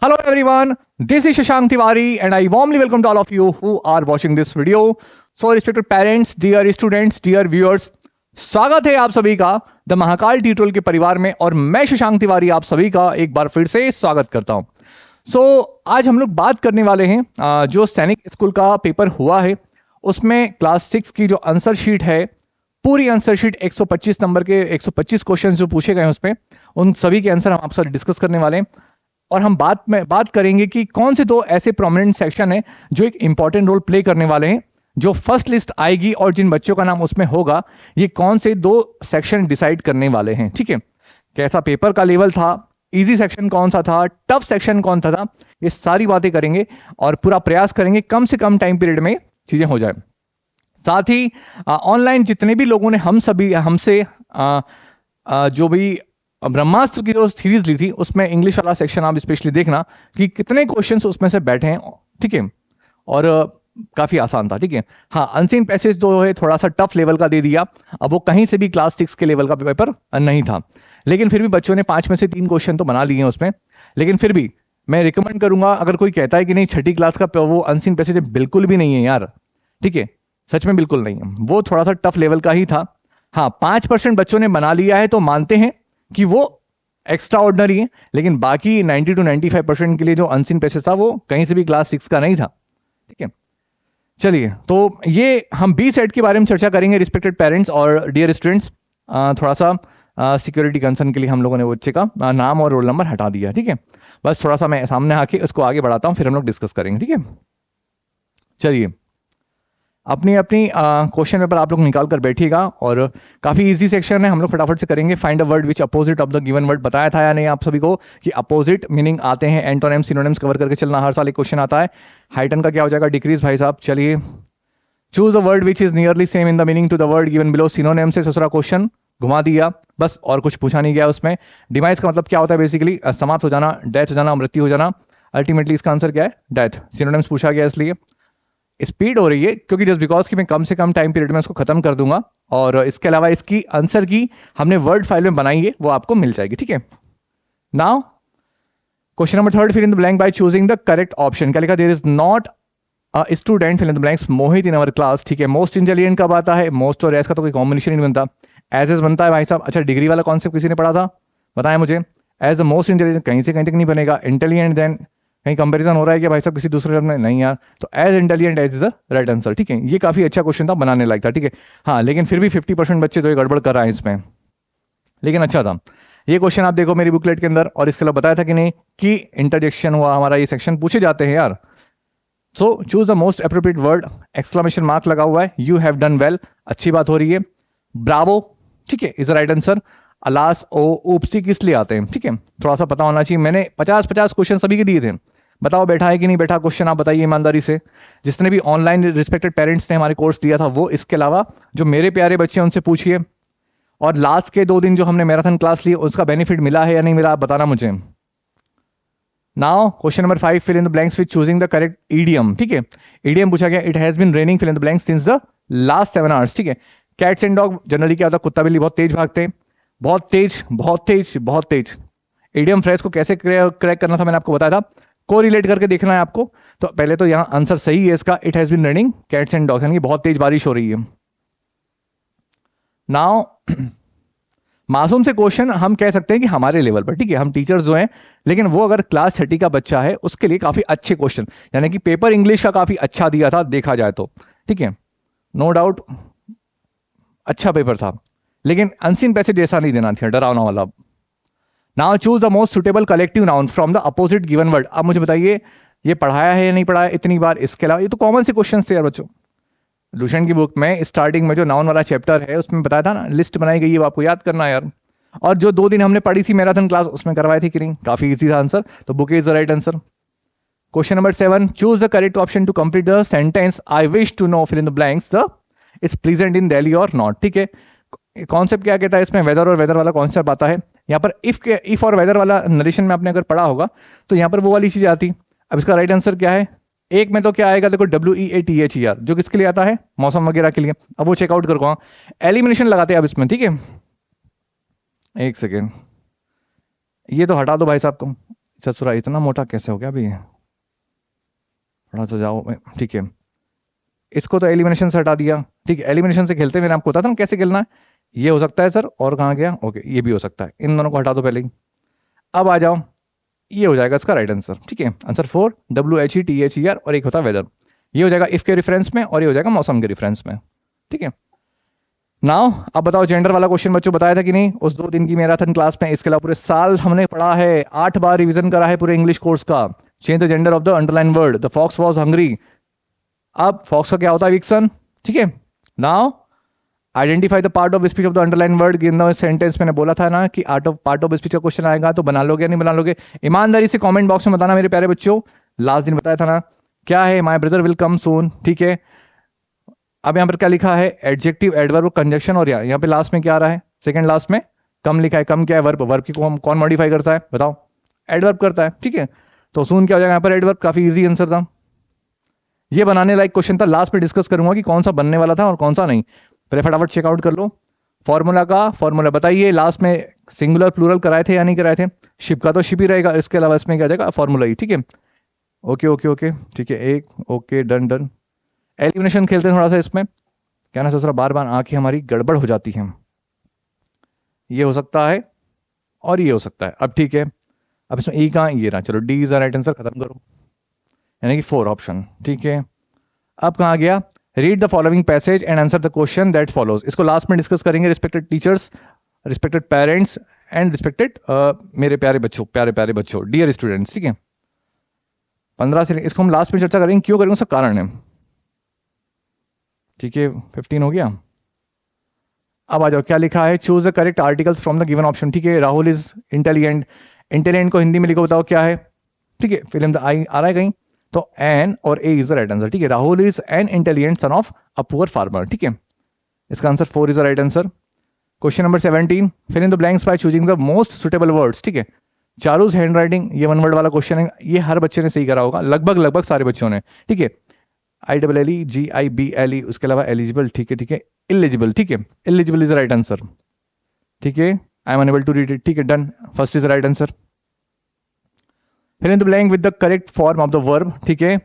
Hello everyone, this is Shashank Tiwari and I warmly welcome to all of you who are watching this video. So respected parents, dear students, dear viewers, स्वागत है आप सभी का the Mahakal tutorial के परिवार में और मैं शशांक तिवारी आप सभी का एक बार फिर से स्वागत करता हूं। आज हम लोग बात करने वाले हैं जो सैनिक स्कूल का पेपर हुआ है उसमें क्लास 6 की जो आंसर शीट है, पूरी आंसर शीट 125 नंबर के 125 क्वेश्चन जो पूछे गए हैं उसमें उन सभी के आंसर हम आपसे डिस्कस करने वाले हैं। और हम बात करेंगे कि कौन से दो ऐसे प्रोमिनेंट सेक्शन है जो एक इंपॉर्टेंट रोल प्ले करने वाले हैं, जो फर्स्ट लिस्ट आएगी और जिन बच्चों का नाम उसमें होगा ये कौन से दो सेक्शन डिसाइड करने वाले हैं। ठीक है, कैसा पेपर का लेवल था, इजी सेक्शन कौन सा था, टफ सेक्शन कौन सा था, ये सारी बातें करेंगे और पूरा प्रयास करेंगे कम से कम टाइम पीरियड में चीजें हो जाए। साथ ही ऑनलाइन जितने भी लोगों ने हमसे जो भी ब्रह्मास्त्र की जो सीरीज ली थी उसमें इंग्लिश वाला सेक्शन आप स्पेशली देखना कि कितने क्वेश्चंस उसमें से बैठे हैं। ठीक है, और काफी आसान था। ठीक है, हाँ, अनसीन पैसेज जो है थोड़ा सा टफ लेवल का दे दिया, अब वो कहीं से भी क्लास 6 के लेवल का पेपर नहीं था, लेकिन फिर भी बच्चों ने 5 में से 3 क्वेश्चन तो बना लिए हैं उसमें। लेकिन फिर भी मैं रिकमेंड करूंगा, अगर कोई कहता है कि नहीं छठी क्लास का वो अनसीन पैसेज बिल्कुल भी नहीं है यार, ठीक है, सच में बिल्कुल नहीं है, वो थोड़ा सा टफ लेवल का ही था। हाँ, 5% बच्चों ने बना लिया है तो मानते हैं कि वो एक्स्ट्रा ऑर्डिनरी है, लेकिन बाकी 90 to 95% के लिए जो अनसीन पैसेज था वो कहीं से भी क्लास 6 का नहीं था। ठीक है, चलिए, तो ये हम बी सेट के बारे में चर्चा करेंगे रिस्पेक्टेड पेरेंट्स और डियर स्टूडेंट्स। थोड़ा सा सिक्योरिटी कंसर्न के लिए हम लोगों ने बच्चे का नाम और रोल नंबर हटा दिया। ठीक है, बस थोड़ा सा मैं सामने आके उसको आगे बढ़ाता हूँ, फिर हम लोग डिस्कस करेंगे। ठीक है, चलिए, अपनी अपनी क्वेश्चन पेपर आप लोग निकाल कर बैठिएगा और काफी इजी सेक्शन है, हम लोग फटाफट से करेंगे। Find a word which opposite of the given word. बताया था या नहीं आप सभी को कि अपोजिट मीनिंग आते हैं, एंटोनिम सिनोनिम्स कवर करके चलना, हर साल एक क्वेश्चन आता है। हाइटन का क्या हो जाएगा? डिक्रीज भाई साहब। चलिए, choose a word which is nearly same in the meaning to the word given below. Synonym से दूसरा क्वेश्चन घुमा दिया, बस और कुछ पूछा नहीं गया उसमें। डिमाइस का मतलब क्या होता है? बेसिकली समाप्त हो जाना, डेथ हो जाना, मृत्यु हो जाना। अल्टीमेटली इसका आंसर क्या है? डेथ। सिनोनिम्स पूछा गया इसलिए स्पीड हो रही है क्योंकि जस्ट बिकॉज कि मैं कम से कम टाइम पीरियड में उसको खत्म कर दूंगा, और इसके अलावा इसकी आंसर की हमने वर्ड फाइल में बनाई है, वो आपको मिल जाएगी। ठीक है, now question number 3, fill in the blank by choosing the correct option. क्या लिखा? There is not a student fill in the blanks Mohit in our class. ठीक है, मोस्ट इंटेलिजेंट कब आता है? मोस्ट और एस का तो कोई कॉम्बिनेशन नहीं बनता, एज एस बनता है भाई साहब। अच्छा, डिग्री वाला कॉन्सेप्ट किसी ने पढ़ा था? बताएं मुझे। एज द मोस्ट इंटेलिजेंट कहीं से कहीं तक नहीं बनेगा। इंटेलिजेंट देन कहीं कंपैरिजन हो रहा है कि भाई साहब किसी दूसरे टर्म में? नहीं यार, तो as intelligent as is the right answer. ठीक है, ये काफी अच्छा क्वेश्चन था, बनाने लायक था। ठीक है, हाँ, लेकिन फिर भी 50% बच्चे तो ये गड़बड़ कर रहे हैं इसमें, लेकिन अच्छा था ये क्वेश्चन। आप देखो मेरी बुकलेट के अंदर, और इसके अलावा बताया था कि नहीं कि इंटरजेक्शन हुआ हमारा, ये सेक्शन पूछे जाते हैं यार। So choose the most appropriate word, exclamation mark लगा हुआ है, यू हैव डन वेल, अच्छी बात हो रही है, ब्रावो, ठीक है, इज द राइट आंसर। अलास ओ ऊपसी किस लिए आते हैं? ठीक है, थोड़ा सा पता होना चाहिए। मैंने 50-50 क्वेश्चन सभी के दिए थे, बताओ बैठा है कि नहीं बैठा क्वेश्चन, आप बताइए ईमानदारी से। जिसने भी ऑनलाइन रिस्पेक्टेड पेरेंट्स ने हमारे कोर्स दिया था वो, इसके अलावा जो मेरे प्यारे बच्चे हैं उनसे पूछिए, और लास्ट के 2 दिन जो हमने मैराथन क्लास ली उसका बेनिफिट मिला है या नहीं मिला, आप बताना मुझे। Now question number 5, fill in the blanks with choosing the correct idiom. ठीक है, ईडियम पूछा गया, it has been raining fill in the blanks since the last 7 hours. ठीक है, कैट्स एंड डॉग जनरली क्या होता है? कुत्ता बिल्ली बहुत तेज भागते हैं, बहुत तेज बहुत तेज बहुत तेज। ईडियम फ्रेज को कैसे क्रैक करना था मैंने आपको बताया था, को रिलेट करके देखना है आपको। तो पहले तो यहां आंसर सही है इसका, it has been raining cats and dogs, यानी बहुत तेज बारिश हो रही है। नाउ मासूम से क्वेश्चन हम कह सकते हैं कि हमारे लेवल पर, ठीक है, हम टीचर्स जो हैं, लेकिन वो अगर क्लास 30 का बच्चा है उसके लिए काफी अच्छे क्वेश्चन, यानी कि पेपर इंग्लिश का काफी अच्छा दिया था देखा जाए तो। ठीक है, नो डाउट अच्छा पेपर था, लेकिन अनसीन पैसेज जैसा नहीं देना था, डरावना वाला। Now choose the most suitable collective noun from the opposite given word. अब मुझे बताइए ये पढ़ाया है या नहीं पढ़ाया इतनी बार? इसके अलावा ये तो कॉमन से क्वेश्चन थे यार बच्चों। लुशन की बुक में स्टार्टिंग में जो नाउन वाला चैप्टर है उसमें बताया था ना, लिस्ट बनाई गई है, आपको याद करना है यार। और जो 2 दिन हमने पढ़ी थी मैराथन क्लास उसमें करवाई थी कि नहीं? काफी इजी था आंसर, तो book is the right answer. Question number 7, choose the correct option to complete the sentence I wish to know fill in the blanks the is present in Delhi और not. ठीक है, कॉन्सेप्ट क्या कहता है इसमें? Weather और weather वाला concept आता है यहाँ पर। इफ और वेदर वाला नरेशन में आपने अगर पढ़ा होगा तो यहाँ पर वो वाली चीज आती। अब इसका राइट आंसर क्या है? एक में तो क्या आएगा देखो, WEATHER, जो किसके लिए आता है? मौसम वगैरह के लिए। अब वो चेकआउट करो, एलिमिनेशन लगाते हैं अब इसमें। ठीक है, एक सेकेंड, ये तो हटा दो भाई साहब को, ससुरा इतना मोटा कैसे हो गया अभी, थोड़ा सा जाओ। ठीक है, इसको तो एलिमिनेशन से हटा दिया। ठीक है, एलिमिनेशन से खेलते मैंने आपको बताया था ना कैसे खेलना है। ये हो सकता है सर, और कहाँ गया, ओके ये भी हो सकता है, इन दोनों को हटा दो पहले ही। अब आ जाओ, ये हो जाएगा इसका राइट आंसर। ठीक है, आंसर 4 WHETHER, और एक होता है वेदर। ये हो जाएगा इफ के रेफरेंस में, और ये हो जाएगा मौसम के रेफरेंस में। ठीक है, नाउ अब बताओ, जेंडर वाला क्वेश्चन बच्चों बताया था कि नहीं उस 2 दिन की मैराथन क्लास में? इसके अलावा पूरे साल हमने पढ़ा है, 8 बार रिवीजन करा है पूरे इंग्लिश कोर्स का। Change the gender of the underline word, the fox was hungry. अब फॉक्स का क्या होता है? विक्सन। ठीक है, now identify the part of speech of the underline word in the sentence. मैंने बोला था ना कि पार्ट ऑफ स्पीच का क्वेश्चन आएगा तो बना लोगे या नहीं बना लोगे? ईमानदारी से कमेंट बॉक्स में बताना मेरे प्यारे बच्चों। लास्ट दिन बताया था ना, क्या है? माय ब्रदर विल कम सून। ठीक है, अब यहां पर क्या लिखा है? एडजेक्टिव, एडवर्ब, कंजक्शन, और यहाँ पे लास्ट में क्या आ रहा है? सेकंड लास्ट में कम लिखा है। कम क्या है? वर्ब। वर्ब की कौन मॉडिफाई करता है बताओ? एडवर्ब करता है। ठीक है, तो सून क्या हो जाएगा यहाँ पर? एडवर्ब। काफी इजी आंसर था, ये बनाने लायक क्वेश्चन था। लास्ट में डिस्कस करूंगा कि कौन सा बनने वाला था और कौन सा नहीं। पहले फटाफट चेकआउट कर लो। फॉर्मूला का फॉर्मूला बताइए, लास्ट में सिंगुलर प्लूरल कराए थे या नहीं कराए थे? शिप का तो शिप ही रहेगा, इसके अलावा इसमें क्या जाएगा? फॉर्मूला ही। ठीक है, ओके ओके ओके, ठीक है, एक ओके, डन डन। एलिमिनेशन खेलते हैं थोड़ा सा इसमें। क्या ना सोच रहा, बार बार आंखें हमारी गड़बड़ हो जाती हैं। ये हो सकता है और ये हो सकता है। अब ठीक है, अब इसमें ई कहाँ? ये रहा। चलो D is the right answer, खत्म करो, यानी कि 4 ऑप्शन। ठीक है, अब कहाँ गया? Read the following passage and answer the question that follows. इसको लास्ट में डिस्कस करेंगे। Respected teachers, respected parents and respected मेरे प्यारे बच्चों, प्यारे प्यारे बच्चों, डियर स्टूडेंट्स। ठीक है, 15 से इसको हम लास्ट में चर्चा करेंगे, क्यों करेंगे, उसका कारण है। ठीक है, 15 हो गया। अब आ जाओ, क्या लिखा है? Choose the correct articles from the given option. ठीक है, राहुल इज इंटेलिजेंट। इंटेलिजेंट को हिंदी में लिखो, बताओ क्या है? ठीक है, फिल्म द आई आ रहा है कहीं, तो एन और A is the right answer. ठीक है, Rahul is an intelligent son of a poor farmer. ठीक है, इसका answer 4 is the right answer. Question number 17, fill in the blanks by choosing the most suitable words. ठीक है, Charu's hand writing, ये 1 word वाला question है, ये हर बच्चे ने सही करा होगा, लगभग लगभग सारे बच्चों ने। ठीक है, IEEGIBLE, उसके अलावा एलिजिबल। ठीक है, ठीक है, इलिजिबल। ठीक है, eligible is the right answer. ठीक है, I am unable to read it. ठीक है, done, first is the right answer. Fill in the blank with the correct form of the verb. ठीक है,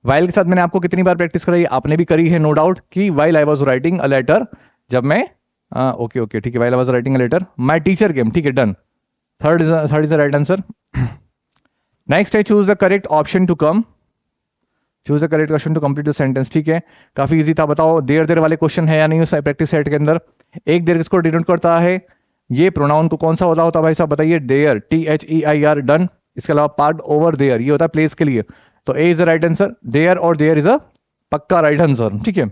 वाइल के साथ मैंने आपको कितनी बार प्रैक्टिस कराई? आपने भी करी है नो डाउट, कि while I was writing a letter, जब मैं ओके ओके, ठीक है, while I was writing a letter my teacher came. ठीक है, done, third is the right answer. Next है choose the correct option to come. Choose the correct question to complete the sentence. ठीक है, काफी easy था। बताओ देर देर वाले question है या नहीं उस प्रैक्टिस सेट के अंदर? एक देर किसको डिनोट करता है? ये प्रोनाउन को कौन सा होता भाई साहब बताइए? There, THEIR, done. इसके अलावा पार्ट ओवर देयर, ये होता है प्लेस के लिए, तो A is the right answer. There और देयर इज अ पक्का राइट आंसर। ठीक है,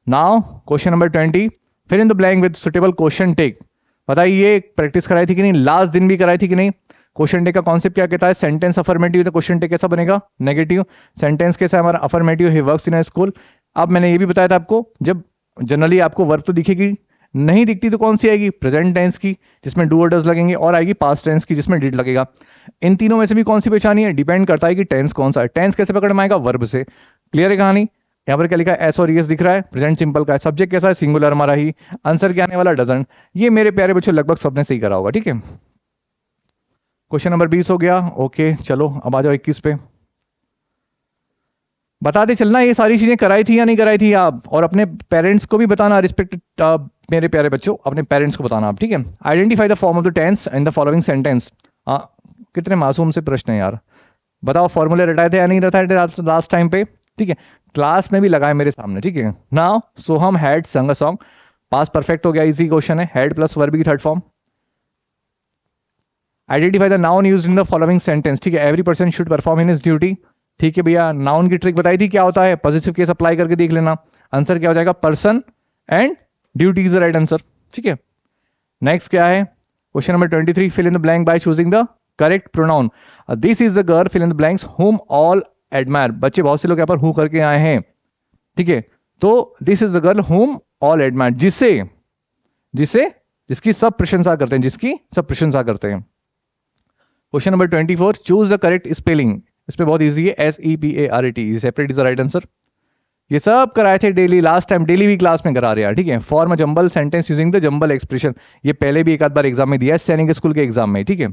now question number 20, fill in the blank with suitable question tag. बताइए प्रैक्टिस कराई थी कि नहीं? लास्ट दिन भी कराई थी कि नहीं? क्वेश्चन टेक का कॉन्सेप्ट क्या कहता है? सेंटेंस अफर्मेटिव, तो क्वेश्चन टेक कैसा बनेगा? नेगेटिव। सेंटेंस कैसा है हमारा? Affirmative, he works in a school. अब मैंने ये भी बताया था आपको, जब जनरली आपको वर्ब तो दिखेगी, नहीं दिखती तो कौन सी आएगी? प्रेजेंट टेंस की, जिसमें डू और डज लगेंगे, और आएगी पास्ट टेंस की, जिसमें डिड लगेगा। इन तीनों में से भी कौन सी पहचानी है? डिपेंड करता है कि टेंस कौन सा है। टेंस कैसे पकड़ में आएगा? वर्ब से। क्लियर है कहानी? यहाँ पर क्या लिखा है? एस और एस दिख रहा है, प्रेजेंट सिंपल का है। सब्जेक्ट कैसा है? सिंगुलर हमारा ही। आंसर क्या आने वाला? डजंट। ये मेरे प्यारे बच्चों लगभग सबने सही करा होगा। ठीक है, क्वेश्चन नंबर 20 हो गया। ओके चलो, अब आ जाओ 21 पे। बताते चलना ये सारी चीजें कराई थी या नहीं कराई थी आप, और अपने पेरेंट्स को भी बताना। रिस्पेक्ट मेरे प्यारे बच्चों, अपने पेरेंट्स को बताना आप। ठीक है, identify the form of the tense in the following sentence. कितने मासूम से प्रश्न है यार। बताओ फॉर्मूले रटाए थे या नहीं रटाए थे लास्ट टाइम पे? ठीक है, क्लास में भी लगाए मेरे सामने। ठीक है, नाउ सोहम हैड संग अ सॉन्ग, पास परफेक्ट हो गया, इजी क्वेश्चन है। हैड प्लस वर्ब की third form. Identify the noun used in the following sentence. ठीक है, every person should perform in his duty. ठीक है भैया, नाउन की ट्रिक बताई थी क्या होता है? पॉजिटिव केस अप्लाई करके देख लेना। आंसर क्या हो जाएगा? Person and duty is the right answer. ठीक है, नेक्स्ट क्या है? Question number 23, fill in the blank by choosing the correct pronoun. This is the girl, fill in the blanks, whom all admire. बच्चे बहुत से लोग यहाँ पर हु करके आए हैं। ठीक है, तो this is the girl home all admire, जिसे जिसे जिसकी सब प्रशंसा करते हैं, जिसकी सब प्रशंसा करते हैं। Question number 24, choose the correct spelling. इस पे बहुत इजी है, SEPARAT, separate is the right answer. ये सब कराए थे डेली, लास्ट टाइम डेली भी क्लास में करा रहे हैं। ठीक है, form jumble sentence using the jumble expression, ये पहले भी एक आध बार एग्जाम में दिया है, सैनिक स्कूल के एग्जाम में। ठीक है,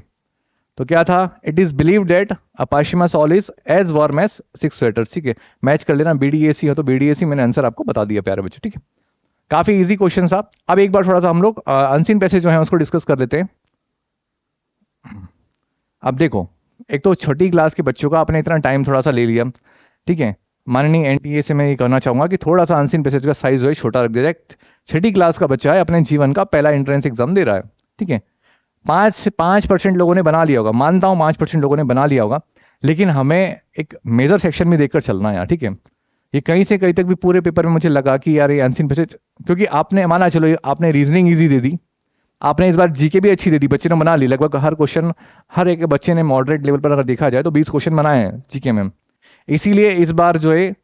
तो क्या था, इट इज बिलीव डेट अपाशिमा soul is as warm as 6 sweaters. ठीक है, मैच कर लेना, बीडीएसी हो तो बीडीएसी, मैंने आंसर आपको बता दिया प्यारे बच्चों। ठीक है, काफी इजी क्वेश्चन था। अब एक बार थोड़ा सा हम लोग अनसीन पैसेज जो है उसको डिस्कस कर लेते हैं। अब देखो, एक तो छोटी क्लास के बच्चों का आपने इतना टाइम थोड़ा सा ले लिया, ठीक है, माननीय एनटीए से मैं ये कहना चाहूंगा कि थोड़ा सा अनसीन पैसेज का साइज जो है छोटा रख दिया जाए। छठी क्लास का बच्चा है, अपने जीवन का पहला एंट्रेंस एग्जाम दे रहा है। ठीक है, 5% लोगों ने बना लिया होगा, मानता हूं 5% लोगों ने बना लिया होगा, लेकिन हमें एक मेजर सेक्शन में देखकर चलना है यार। ठीक है, ये कहीं से कहीं तक भी पूरे पेपर में मुझे लगा कि यार ये अनसीन पैसेज, क्योंकि आपने माना चलो आपने रीजनिंग इजी दे दी, आपने इस बार जीके भी अच्छी दे दी, बच्चे ने बना ली लगभग हर क्वेश्चन, हर एक बच्चे ने मॉडरेट लेवल पर अगर देखा जाए तो 20 क्वेश्चन बनाए हैं जीके में। इसीलिए इस बार जो है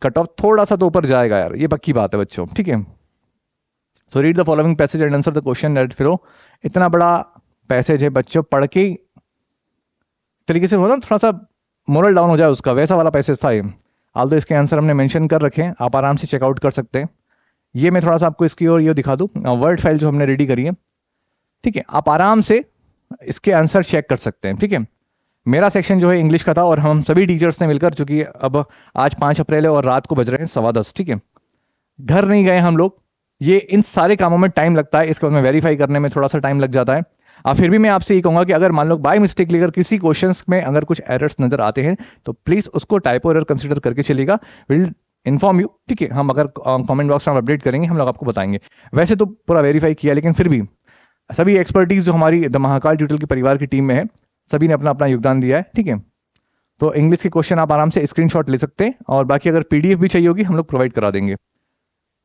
कट ऑफ थोड़ा सा तो ऊपर जाएगा यार, ये पक्की बात है बच्चों। ठीक है, so read the following passage and answer the question that फिरो। इतना बड़ा पैसेज है बच्चों, पढ़ के तरीके से हो ना, थोड़ा सा मोरल डाउन हो जाए उसका, वैसा वाला पैसेज था ये। आल तो इसके आंसर हमने मेंशन कर रखे हैं, आप आराम से चेकआउट कर सकते हैं। ये मैं थोड़ा सा आपको इसकी और ये दिखा दूं, वर्ड फाइल जो हमने रेडी करी है। ठीक है, आप आराम से इसके आंसर चेक कर सकते हैं। ठीक है, मेरा सेक्शन जो है इंग्लिश का था और हम सभी टीचर्स ने मिलकर, चूंकि अब आज 5 अप्रैल है और रात को बज रहे हैं 10:15, ठीक है, घर नहीं गए हम लोग। ये इन सारे कामों में टाइम लगता है, इसके बाद में वेरीफाई करने में थोड़ा सा टाइम लग जाता है। फिर भी मैं आपसे ये कहूंगा कि अगर मान लो बाय मिस्टेक लेकर किसी क्वेश्चंस में अगर कुछ एरर्स नजर आते हैं तो प्लीज उसको टाइपो एरर कंसीडर करके चलेगा, विल इन्फॉर्म यू। ठीक है, हम अगर कमेंट बॉक्स में अपडेट करेंगे, हम लोग आपको बताएंगे। वैसे तो पूरा वेरीफाई किया, लेकिन फिर भी सभी एक्सपर्टीज जो हमारी द महाकाल ट्यूटोरियल के परिवार की टीम में है, सभी ने अपना अपना योगदान दिया है। ठीक है, तो इंग्लिश के क्वेश्चन आप आराम से स्क्रीनशॉट ले सकते हैं, और बाकी अगर पीडीएफ भी चाहिए होगी हम लोग प्रोवाइड करा देंगे।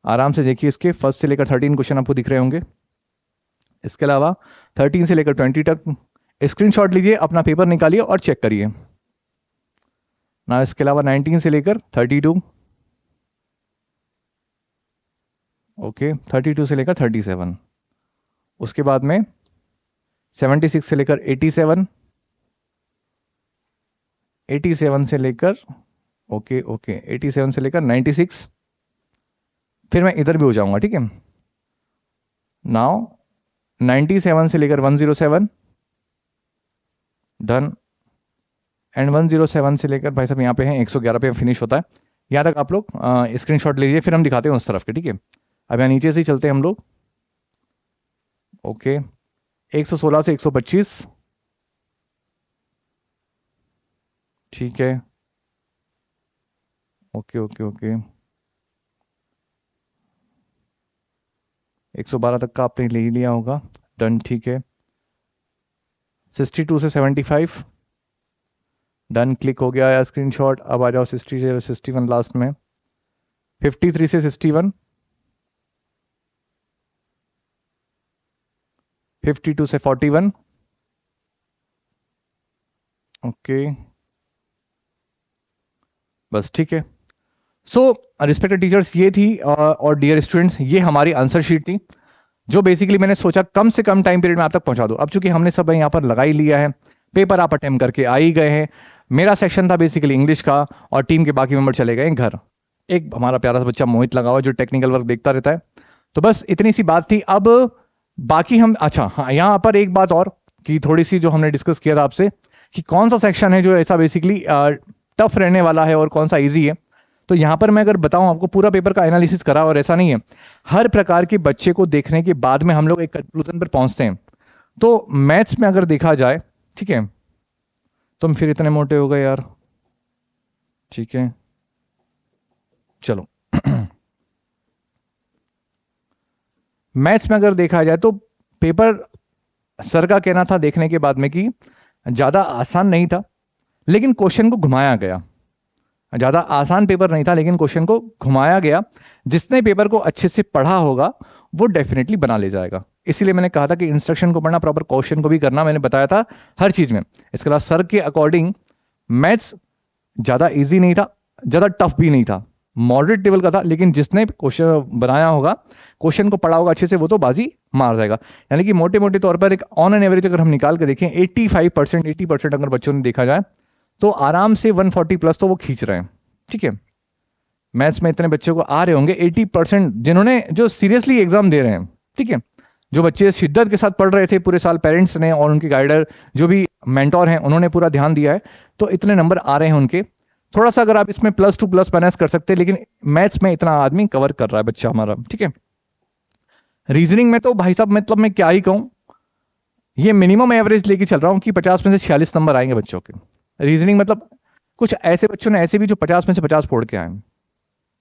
आराम से देखिए, इसके फर्स्ट से लेकर 13 क्वेश्चन आपको दिख रहे होंगे। इसके अलावा 13 से लेकर 20 तक स्क्रीनशॉट लीजिए, अपना पेपर निकालिए और चेक करिए ना। इसके अलावा 19 से लेकर 32, ओके, 32 से लेकर 37, उसके बाद में 76 से लेकर 87, 87 से लेकर ओके ओके 87 से लेकर 96, फिर मैं इधर भी हो जाऊंगा। ठीक है, नाउ 97 से लेकर 107 डन, एंड 107 से लेकर भाई साहब यहाँ पे हैं 111 पे फिनिश होता है। यहाँ तक आप लोग स्क्रीनशॉट लीजिए, फिर हम दिखाते हैं उस तरफ के। ठीक है, अब यहाँ नीचे से ही चलते हैं हम लोग। ओके, 116 से 125, ठीक है, ओके ओके ओके, 112 तक का आपने ले ही लिया होगा, डन, ठीक है। 62 से 75 डन, क्लिक हो गया या स्क्रीनशॉट। अब आ जाओ 60 से 61 लास्ट में, 53 से 61, 52 से 41, ओके, बस ठीक है। सो रिस्पेक्टेड टीचर्स, ये थी और डियर स्टूडेंट्स, ये हमारी आंसर शीट थी, जो बेसिकली मैंने सोचा कम से कम टाइम पीरियड में आप तक पहुंचा दो। अब चूंकि हमने सब यहाँ पर लगा ही लिया है, पेपर आप अटेम्प्ट करके आ ही गए हैं। मेरा सेक्शन था बेसिकली इंग्लिश का, और टीम के बाकी मेंबर चले गए घर। एक हमारा प्यारा सा बच्चा मोहित लगा हुआ जो टेक्निकल वर्क देखता रहता है। तो बस इतनी सी बात थी। अब बाकी हम, अच्छा हाँ, यहाँ पर एक बात और कि थोड़ी सी जो हमने डिस्कस किया था आपसे कि कौन सा सेक्शन है जो ऐसा बेसिकली टफ रहने वाला है और कौन सा ईजी है। तो यहां पर मैं अगर बताऊं आपको, पूरा पेपर का एनालिसिस करा, और ऐसा नहीं है, हर प्रकार के बच्चे को देखने के बाद में हम लोग एक कंक्लूजन पर पहुंचते हैं। तो मैथ्स में अगर देखा जाए, ठीक है, तुम फिर इतने मोटे हो गए यार, ठीक है, चलो मैथ्स में अगर देखा जाए तो पेपर, सर का कहना था देखने के बाद में कि ज्यादा आसान नहीं था, लेकिन क्वेश्चन को घुमाया गया। ज्यादा आसान पेपर नहीं था, लेकिन क्वेश्चन को घुमाया गया। जिसने पेपर को अच्छे से पढ़ा होगा वो डेफिनेटली बना ले जाएगा। इसीलिए मैंने कहा था कि इंस्ट्रक्शन को पढ़ना, प्रॉपर क्वेश्चन को भी करना, मैंने बताया था हर चीज में। इसके बाद सर के अकॉर्डिंग मैथ्स ज्यादा इजी नहीं था, ज्यादा टफ भी नहीं था, मॉडरेट लेवल का था, लेकिन जिसने क्वेश्चन बनाया होगा, क्वेश्चन को पढ़ा होगा अच्छे से, वो तो बाजी मार जाएगा। यानी कि मोटे मोटे तौर पर एक ऑन एन एवरेज अगर हम निकाल के देखें 85%, 80% अगर बच्चों ने देखा जाए तो आराम से 140 प्लस तो वो खींच रहे हैं। ठीक है, मैथ्स में इतने बच्चों को आ रहे होंगे 80% जिन्होंने, जो सीरियसली एग्जाम दे रहे हैं। ठीक है, जो बच्चे शिद्दत के साथ पढ़ रहे थे पूरे साल, पेरेंट्स ने और उनके गाइडर जो भी मेंटोर हैं उन्होंने पूरा ध्यान दिया है, तो इतने नंबर आ रहे हैं उनके। थोड़ा सा अगर आप इसमें प्लस टू प्लस माइनस कर सकते हैं, लेकिन मैथ्स में इतना आदमी कवर कर रहा है बच्चा हमारा, ठीक है। रीजनिंग में तो भाई साहब मतलब मैं क्या ही कहूं, ये मिनिमम एवरेज लेके चल रहा हूं कि 50 में से 46 नंबर आएंगे बच्चों के। रीजनिंग मतलब कुछ ऐसे बच्चों ने ऐसे भी जो 50 में से 50 फोड़ के आए,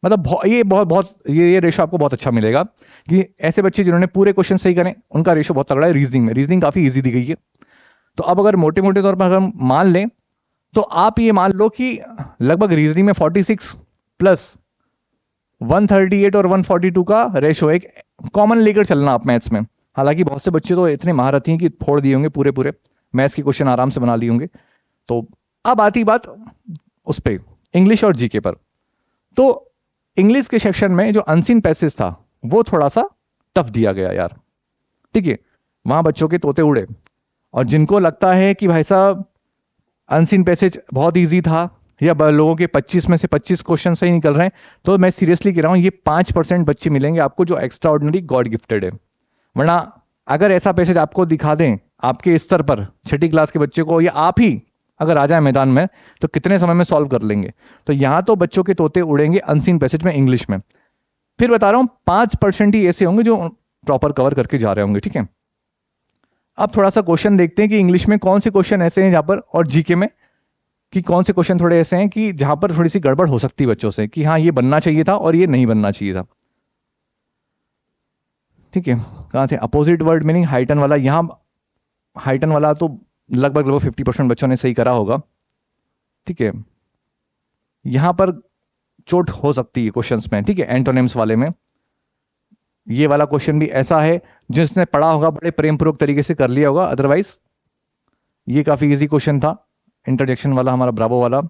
मतलब ये बहुत बहुत ये रेशो आपको बहुत अच्छा मिलेगा कि ऐसे बच्चे जिन्होंने पूरे क्वेश्चन सही करें उनका रेशो बहुत तगड़ा है रीजनिंग में। रीजनिंग काफी इजी दी गई है। तो अब अगर मोटे मोटे तौर पर अगर हम मान लें तो आप ये मान लो कि लगभग रीजनिंग में 46 प्लस 138 और 142 का रेशो एक कॉमन लेकर चलना आप मैथ्स में। हालांकि बहुत से बच्चे तो इतने महारथी हैं कि फोड़ दिए होंगे पूरे पूरे मैथ्स के क्वेश्चन, आराम से बना लिए होंगे। तो अब आती बात उस पर इंग्लिश और जीके पर। तो इंग्लिश के सेक्शन में जो अनसीन पैसेज था वो थोड़ा सा टफ दिया गया यार, ठीक है। वहां बच्चों के तोते उड़े, और जिनको लगता है कि भाई साहब अनसीन पैसेज बहुत इजी था या लोगों के 25 में से 25 क्वेश्चन सही निकल रहे हैं, तो मैं सीरियसली कह रहा हूं ये 5% बच्चे मिलेंगे आपको जो एक्स्ट्रा ऑर्डिनरी गॉड गिफ्टेड है। वरना अगर ऐसा पैसेज आपको दिखा दें आपके स्तर पर 6ठी क्लास के बच्चे को, या आप ही अगर आ जाए मैदान में, तो कितने समय में सॉल्व कर लेंगे। तो यहां तो बच्चों के तोते उड़ेंगे अनसीन पैसेज में इंग्लिश में। फिर बता रहा हूं 5% ही ऐसे होंगे जो प्रॉपर कवर करके जा रहे होंगे, ठीक है। अब थोड़ा सा क्वेश्चन देखते हैं कि इंग्लिश में कौन से क्वेश्चन ऐसे हैं जहां पर, और जीके में कि कौन से क्वेश्चन थोड़े ऐसे हैं कि जहां पर थोड़ी सी गड़बड़ हो सकती है बच्चों से, कि हाँ ये बनना चाहिए था और ये नहीं बनना चाहिए था, ठीक है। कहां थे? अपोजिट वर्ड मीनिंग हाइटन वाला। यहां हाइटन वाला तो लगभग 50% बच्चों ने सही करा होगा, ठीक है। यहां पर चोट हो सकती है क्वेश्चंस में, ठीक है। एंटोनिम्स वाले में ये वाला क्वेश्चन भी ऐसा है जिसने पढ़ा होगा बड़े प्रेमपूर्वक तरीके से कर लिया होगा, अदरवाइज ये काफी इजी क्वेश्चन था इंटरजेक्शन वाला हमारा ब्रावो वाला।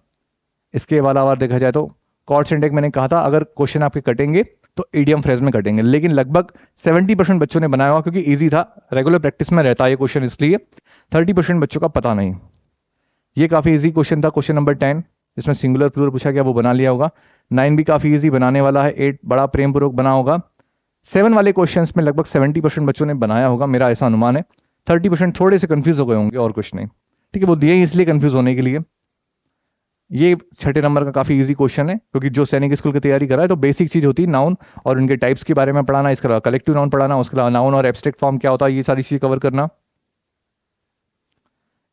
इसके अलावा देखा जाए तो कॉर्ड सेंटेक मैंने कहा था अगर क्वेश्चन आपके कटेंगे तो इडियम फ्रेज में कटेंगे, लेकिन लगभग 70% बच्चों ने बनाया हुआ क्योंकि इजी था, रेगुलर प्रैक्टिस में रहता है ये क्वेश्चन, इसलिए 30% बच्चों का पता नहीं। ये काफी इजी क्वेश्चन था, क्वेश्चन नंबर 10, जिसमें सिंगुलर प्लूरल पूछा गया, वो बना लिया होगा। 9 भी काफी इजी बनाने वाला है, 8 बड़ा प्रेमपूर्वक बना होगा। 7 वाले क्वेश्चंस में लगभग 70% बच्चों ने बनाया होगा, मेरा ऐसा अनुमान है। 30% थोड़े से कंफ्यूज हो गए होंगे और कुछ नहीं, ठीक है। वो दिए इसलिए कंफ्यूज होने के लिए। ये 6ठे नंबर का काफी इजी क्वेश्चन है क्योंकि जो सैनिक स्कूल की तैयारी कर रहा है तो बेसिक चीज होती है नाउन और उनके टाइप्स के बारे में पढ़ाना, इसके अलावा कलेक्टिव नाउन पढ़ाना, उसके अलावा नाउन और एब्स्ट्रैक्ट फॉर्म क्या होता है, ये सारी चीजें कवर करना।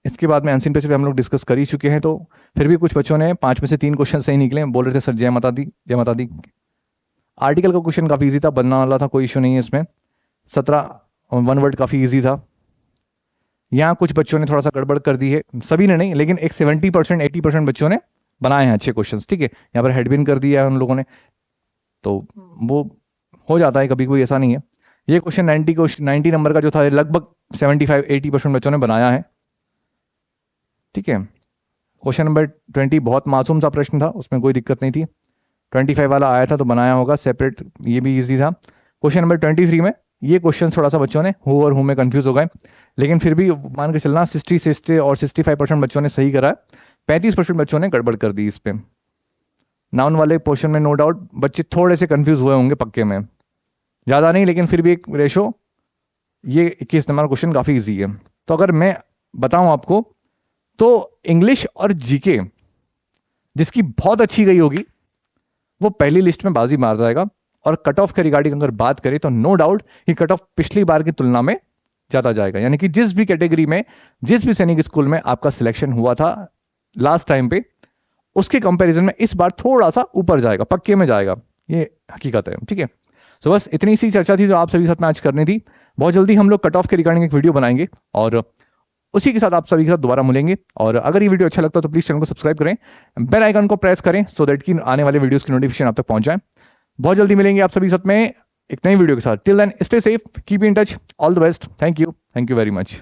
इसके बाद में अनसीन पैसेज पे हम लोग डिस्कस कर ही चुके हैं, तो फिर भी कुछ बच्चों ने 5 में से 3 क्वेश्चन सही निकले, बोल रहे थे सर जय माता दी जय माता दी। आर्टिकल का क्वेश्चन काफी इजी था, बनने वाला था, कोई इशू नहीं है इसमें। 17 वन वर्ड काफी इजी था। यहाँ कुछ बच्चों ने थोड़ा सा गड़बड़ कर दी है, सभी ने नहीं, लेकिन एक 70% 80% बच्चों ने बनाए हैं अच्छे क्वेश्चंस, ठीक है। यहाँ पर हेडबिन कर दिया है उन लोगों ने, तो वो हो जाता है कभी, कोई ऐसा नहीं है। ये क्वेश्चन 90 नंबर का जो था लगभग 75-80% बच्चों ने बनाया है, ठीक है। क्वेश्चन नंबर 20 बहुत मासूम सा प्रश्न था, उसमें कोई दिक्कत नहीं थी। 25 वाला आया था तो बनाया होगा सेपरेट, ये भी इजी था। क्वेश्चन नंबर 23 में ये क्वेश्चन थोड़ा सा बच्चों ने हु और हु में कंफ्यूज हो गए, लेकिन फिर भी मान के चलना 60 और 65% बच्चों ने सही करा है, 35% बच्चों ने गड़बड़ कर दी इस पे। नाउन वाले पोर्शन में नो डाउट बच्चे थोड़े से कंफ्यूज हुए होंगे पक्के में, ज्यादा नहीं, लेकिन फिर भी एक रेशो, ये 21 नंबर क्वेश्चन काफी इजी है। तो अगर मैं बताऊं आपको तो इंग्लिश और जीके जिसकी बहुत अच्छी गई होगी वो पहली लिस्ट में बाजी मार जाएगा। और कट ऑफ के रिगार्डिंग अगर बात करें तो नो डाउट कि कट ऑफ पिछली बार की तुलना में ज्यादा जाएगा, यानी कि जिस भी कैटेगरी में जिस भी सैनिक स्कूल में आपका सिलेक्शन हुआ था लास्ट टाइम पे, उसके कंपैरिजन में इस बार थोड़ा सा ऊपर जाएगा, पक्के में जाएगा, ये हकीकत है, ठीक है। तो बस इतनी सी चर्चा थी जो आप सभी के साथ में आज करनी थी। बहुत जल्दी हम लोग कट ऑफ के रिगार्डिंग एक वीडियो बनाएंगे और उसी के साथ आप सभी के साथ दोबारा मिलेंगे। और अगर ये वीडियो अच्छा लगता है तो प्लीज चैनल को सब्सक्राइब करें, बेल आइकन को प्रेस करें सो दैट कि आने वाले वीडियोस की नोटिफिकेशन आप तक पहुंच जाए। बहुत जल्दी मिलेंगे आप सभी के साथ में एक नई वीडियो के साथ। Till then stay safe, keep in touch, all the best, thank you very much.